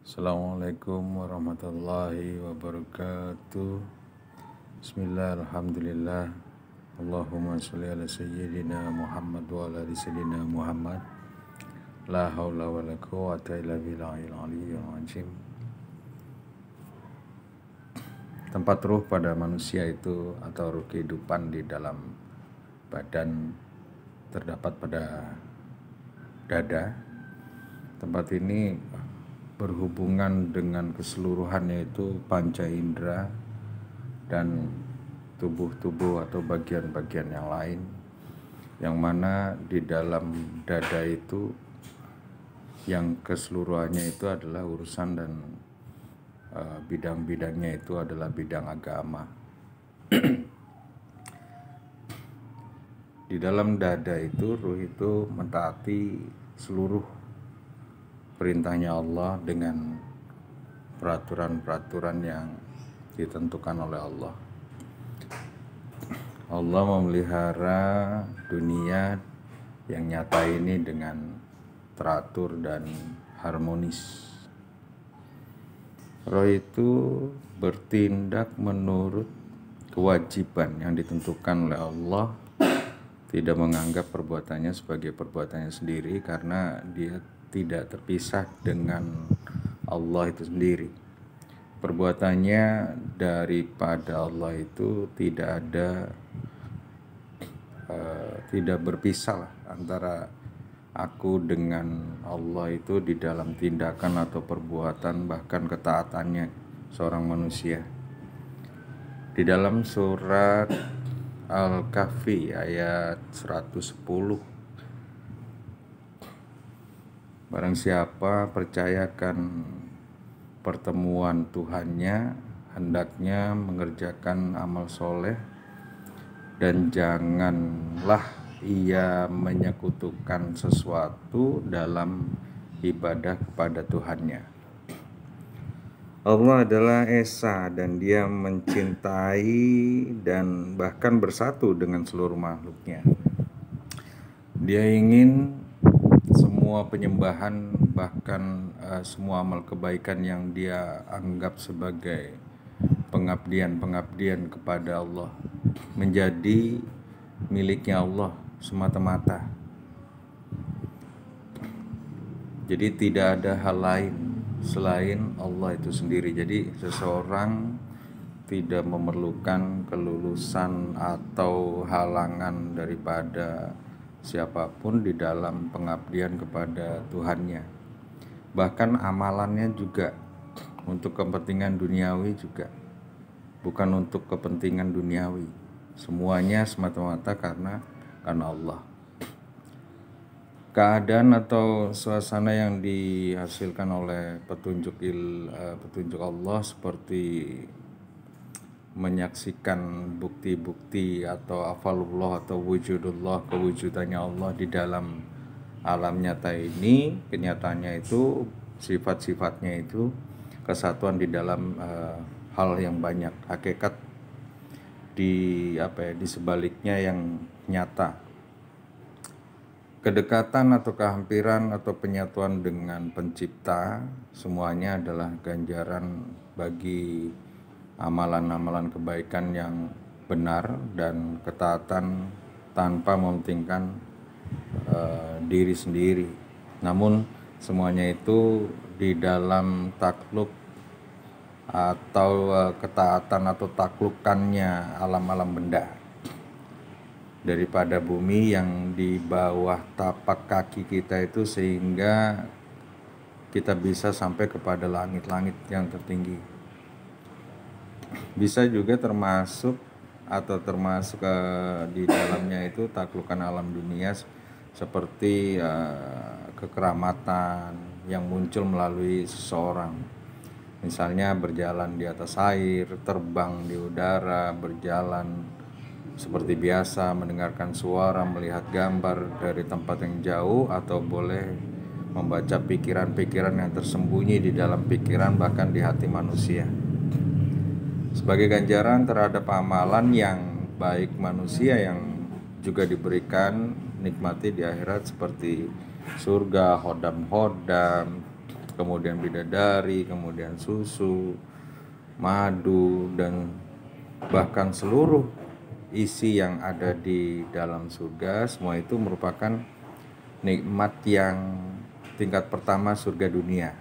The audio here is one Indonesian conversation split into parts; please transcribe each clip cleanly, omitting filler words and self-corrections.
Assalamualaikum warahmatullahi wabarakatuh. Bismillah, alhamdulillah. Allahumma sholli ala sayyidina Muhammad wa ala ali sayyidina Muhammad. La haula wa la quwwata illa billahil aliyyil azim. Tempat ruh pada manusia itu atau ruh kehidupan di dalam badan terdapat pada dada. Tempat ini berhubungan dengan keseluruhan, yaitu panca indera dan tubuh-tubuh atau bagian-bagian yang lain, yang mana di dalam dada itu yang keseluruhannya itu adalah urusan dan bidang-bidangnya itu adalah bidang agama. Di dalam dada itu ruh itu mentaati seluruh perintahnya Allah dengan peraturan-peraturan yang ditentukan oleh Allah. Allah memelihara dunia yang nyata ini dengan teratur dan harmonis. Roh itu bertindak menurut kewajiban yang ditentukan oleh Allah, tidak menganggap perbuatannya sebagai perbuatannya sendiri karena dia tidak terpisah dengan Allah itu sendiri. Perbuatannya daripada Allah itu tidak berpisah antara aku dengan Allah itu di dalam tindakan atau perbuatan, bahkan ketaatannya seorang manusia. Di dalam surat Al-Kahfi ayat 110, barang siapa percayakan pertemuan Tuhannya, hendaknya mengerjakan amal soleh dan janganlah ia menyekutukan sesuatu dalam ibadah kepada Tuhannya. Allah adalah Esa dan dia mencintai dan bahkan bersatu dengan seluruh makhluknya. Dia ingin semua penyembahan, bahkan semua amal kebaikan yang dia anggap sebagai pengabdian kepada Allah menjadi miliknya Allah semata-mata. Jadi tidak ada hal lain selain Allah itu sendiri. Jadi seseorang tidak memerlukan kelulusan atau halangan daripada siapapun di dalam pengabdian kepada Tuhannya. Bahkan amalannya juga untuk kepentingan duniawi juga, bukan untuk kepentingan duniawi. Semuanya semata-mata karena Allah. Keadaan atau suasana yang dihasilkan oleh petunjuk Allah seperti menyaksikan bukti-bukti atau afalullah atau wujudullah, kewujudannya Allah di dalam alam nyata ini, kenyataannya itu sifat-sifatnya itu kesatuan di dalam hal yang banyak, hakikat di sebaliknya yang nyata. Kedekatan atau kehampiran atau penyatuan dengan pencipta semuanya adalah ganjaran bagi amalan-amalan kebaikan yang benar dan ketaatan tanpa mementingkan diri sendiri. Namun semuanya itu di dalam takluk atau ketaatan atau taklukannya alam-alam benda, daripada bumi yang di bawah tapak kaki kita itu, sehingga kita bisa sampai kepada langit-langit yang tertinggi. Bisa juga termasuk di dalamnya itu taklukan alam dunia seperti kekeramatan yang muncul melalui seseorang. Misalnya berjalan di atas air, terbang di udara, berjalan seperti biasa, mendengarkan suara, melihat gambar dari tempat yang jauh, atau boleh membaca pikiran-pikiran yang tersembunyi di dalam pikiran, bahkan di hati manusia. Sebagai ganjaran terhadap amalan yang baik manusia yang juga diberikan nikmati di akhirat seperti surga, hodam-hodam, kemudian bidadari, kemudian susu, madu, dan bahkan seluruh isi yang ada di dalam surga. Semua itu merupakan nikmat yang tingkat pertama surga dunia.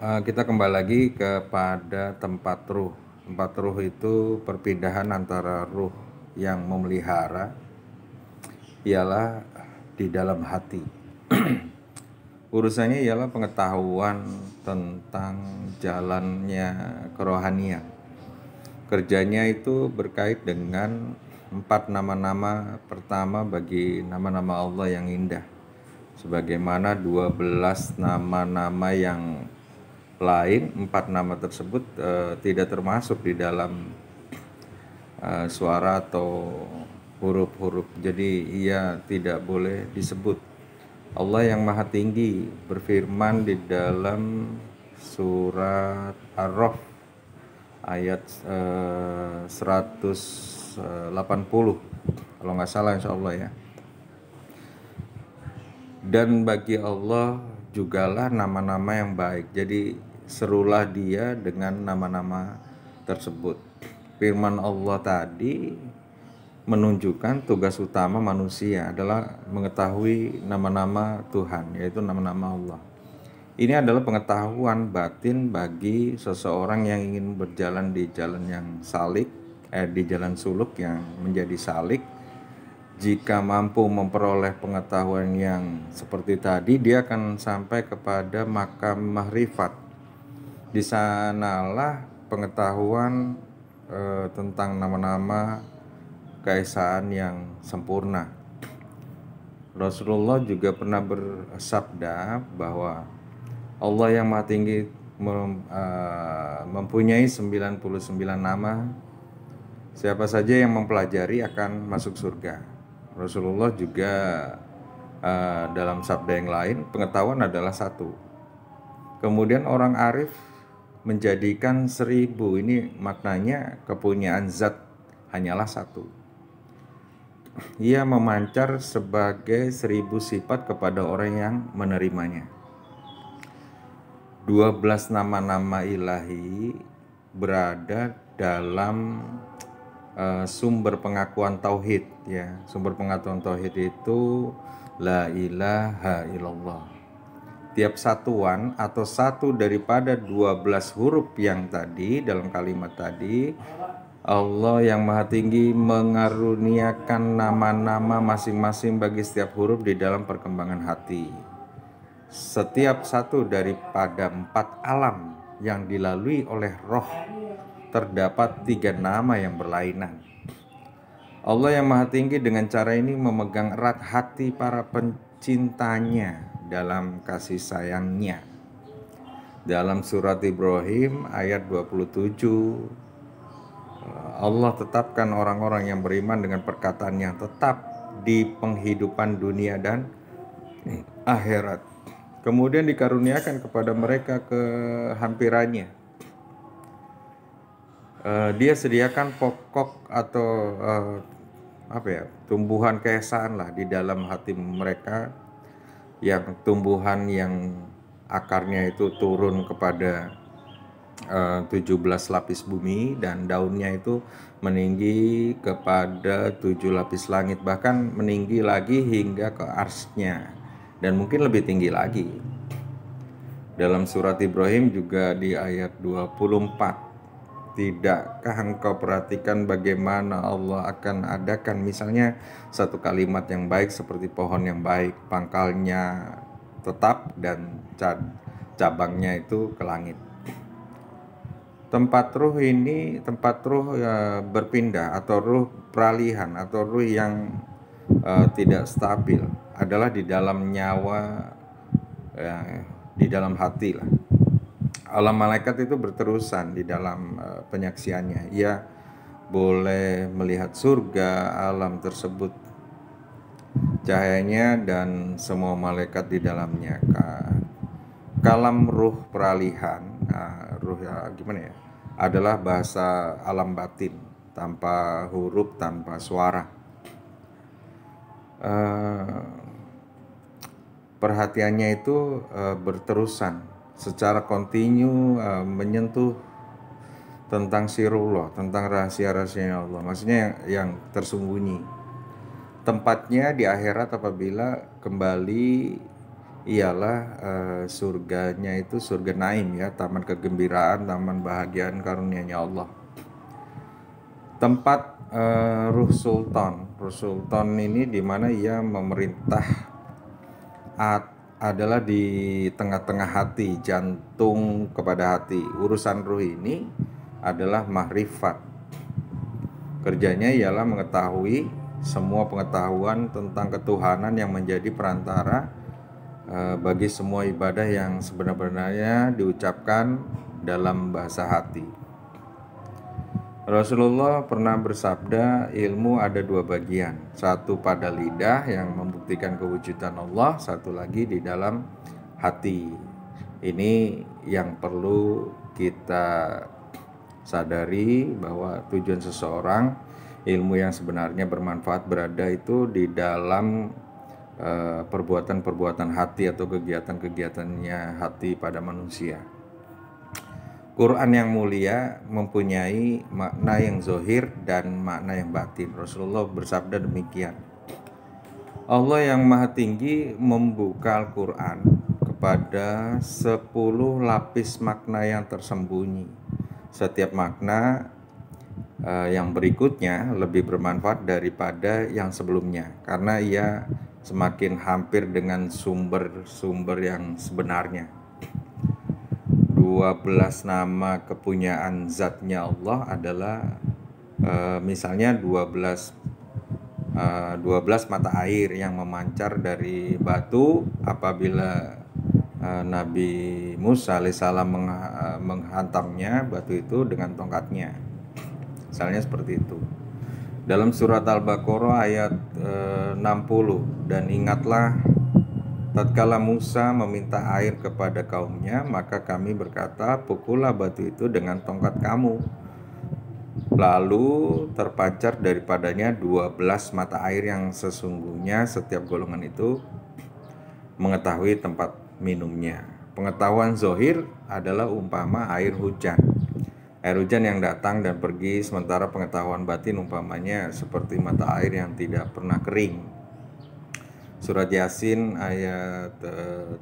Kita kembali lagi kepada tempat ruh. Tempat ruh itu perpindahan antara ruh yang memelihara ialah di dalam hati. Urusannya ialah pengetahuan tentang jalannya kerohanian. Kerjanya itu berkait dengan 4 nama-nama pertama bagi nama-nama Allah yang indah, sebagaimana 12 nama-nama yang lain. 4 nama tersebut tidak termasuk di dalam suara atau huruf-huruf, jadi ia tidak boleh disebut. Allah yang Maha Tinggi berfirman di dalam surat Ar-Rahf ayat 180 kalau nggak salah, insya Allah ya. Dan bagi Allah jugalah nama-nama yang baik, jadi serulah dia dengan nama-nama tersebut. Firman Allah tadi menunjukkan tugas utama manusia adalah mengetahui nama-nama Tuhan, yaitu nama-nama Allah. Ini adalah pengetahuan batin bagi seseorang yang ingin berjalan di jalan yang salik, di jalan suluk yang menjadi salik. Jika mampu memperoleh pengetahuan yang seperti tadi, dia akan sampai kepada makam mahrifat. Di sanalah pengetahuan tentang nama-nama keesaan yang sempurna. Rasulullah juga pernah bersabda bahwa Allah yang Maha Tinggi mempunyai 99 nama. Siapa saja yang mempelajari akan masuk surga. Rasulullah juga dalam sabda yang lain, pengetahuan adalah 1. Kemudian orang arif menjadikan 1000. Ini maknanya kepunyaan zat hanyalah 1. Ia memancar sebagai 1000 sifat kepada orang yang menerimanya. 12 nama-nama ilahi berada dalam sumber pengakuan tauhid ya. Sumber pengakuan tauhid itu la ilaha illallah. Tiap satuan atau satu daripada 12 huruf yang tadi dalam kalimat tadi, Allah yang Maha Tinggi mengaruniakan nama-nama masing-masing bagi setiap huruf di dalam perkembangan hati. Setiap satu daripada 4 alam yang dilalui oleh roh terdapat 3 nama yang berlainan. Allah yang Maha Tinggi dengan cara ini memegang erat hati para pencintanya dalam kasih sayangnya. Dalam surat Ibrahim ayat 27, Allah tetapkan orang-orang yang beriman dengan perkataan yang tetap di penghidupan dunia dan akhirat. Kemudian dikaruniakan kepada mereka kehampirannya. Dia sediakan pokok atau tumbuhan keesaan lah di dalam hati mereka, yang tumbuhan yang akarnya itu turun kepada 17 lapis bumi dan daunnya itu meninggi kepada 7 lapis langit, bahkan meninggi lagi hingga ke arsy-nya dan mungkin lebih tinggi lagi. Dalam surat Ibrahim juga di ayat 24, tidakkah engkau perhatikan bagaimana Allah akan adakan misalnya satu kalimat yang baik seperti pohon yang baik, pangkalnya tetap dan cabangnya itu ke langit. Tempat ruh ini, tempat ruh berpindah atau ruh peralihan atau ruh yang tidak stabil adalah di dalam nyawa, di dalam hati lah. Alam malaikat itu berterusan di dalam penyaksiannya. Ia boleh melihat surga, alam tersebut, cahayanya dan semua malaikat di dalamnya. Kalam ruh peralihan, ruh adalah bahasa alam batin, tanpa huruf, tanpa suara. perhatiannya itu berterusan secara kontinu, menyentuh tentang sirullah, tentang rahasia-rahasianya Allah, maksudnya yang tersembunyi. Tempatnya di akhirat apabila kembali ialah surganya itu surga naim ya, taman kegembiraan, taman bahagiaan karunia-Nya Allah. Tempat Ruh Sultan ini dimana ia memerintah adalah di tengah-tengah hati, jantung kepada hati. Urusan ruh ini adalah mahrifat. Kerjanya ialah mengetahui semua pengetahuan tentang ketuhanan yang menjadi perantara bagi semua ibadah yang sebenarnya diucapkan dalam bahasa hati. Rasulullah pernah bersabda, ilmu ada dua bagian, satu pada lidah yang membuktikan kewujudan Allah, satu lagi di dalam hati. Ini yang perlu kita sadari, bahwa tujuan seseorang, ilmu yang sebenarnya bermanfaat berada itu di dalam perbuatan-perbuatan hati atau kegiatan-kegiatannya hati pada manusia. Quran yang mulia mempunyai makna yang zohir dan makna yang batin. Rasulullah bersabda demikian. Allah yang maha tinggi membuka Al-Quran kepada 10 lapis makna yang tersembunyi. Setiap makna yang berikutnya lebih bermanfaat daripada yang sebelumnya, karena ia semakin hampir dengan sumber-sumber yang sebenarnya. 12 nama kepunyaan zatnya Allah adalah misalnya 12 mata air yang memancar dari batu apabila Nabi Musa alaihissalam menghantamnya batu itu dengan tongkatnya, misalnya seperti itu. Dalam surat Al-Baqarah ayat 60, dan ingatlah tatkala Musa meminta air kepada kaumnya, maka kami berkata, pukullah batu itu dengan tongkat kamu. Lalu terpancar daripadanya 12 mata air yang sesungguhnya setiap golongan itu mengetahui tempat minumnya. Pengetahuan zohir adalah umpama air hujan. Air hujan yang datang dan pergi, sementara pengetahuan batin umpamanya seperti mata air yang tidak pernah kering. Surat Yasin ayat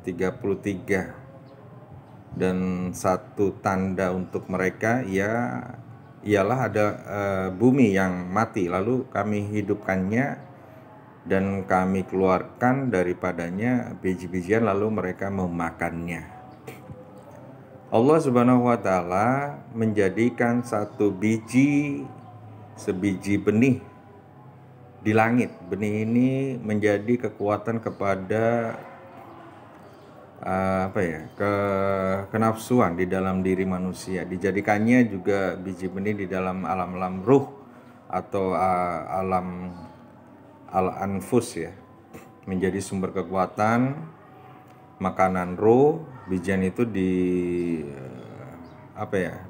33. Dan satu tanda untuk mereka ialah ada bumi yang mati, lalu kami hidupkannya dan kami keluarkan daripadanya biji-bijian, lalu mereka memakannya. Allah Subhanahu wa Ta'ala menjadikan sebiji benih di langit. Benih ini menjadi kekuatan kepada kenafsuan di dalam diri manusia. Dijadikannya juga biji benih di dalam alam-alam ruh atau alam al-anfus ya, menjadi sumber kekuatan, makanan ruh. Bijian itu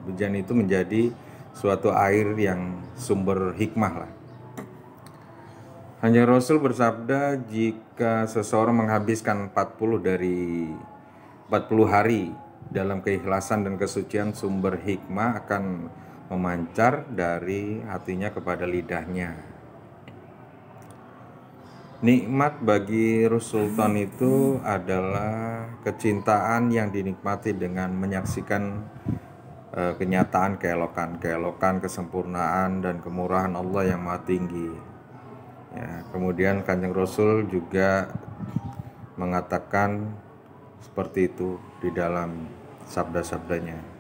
bijian itu menjadi suatu air yang sumber hikmah lah. Kanjeng Rasul bersabda, jika seseorang menghabiskan 40 hari dalam keikhlasan dan kesucian, sumber hikmah akan memancar dari hatinya kepada lidahnya. Nikmat bagi Ruh Sultan itu adalah kecintaan yang dinikmati dengan menyaksikan kenyataan keelokan, kesempurnaan dan kemurahan Allah yang maha tinggi. Ya, kemudian Kanjeng Rasul juga mengatakan seperti itu di dalam sabda-sabdanya.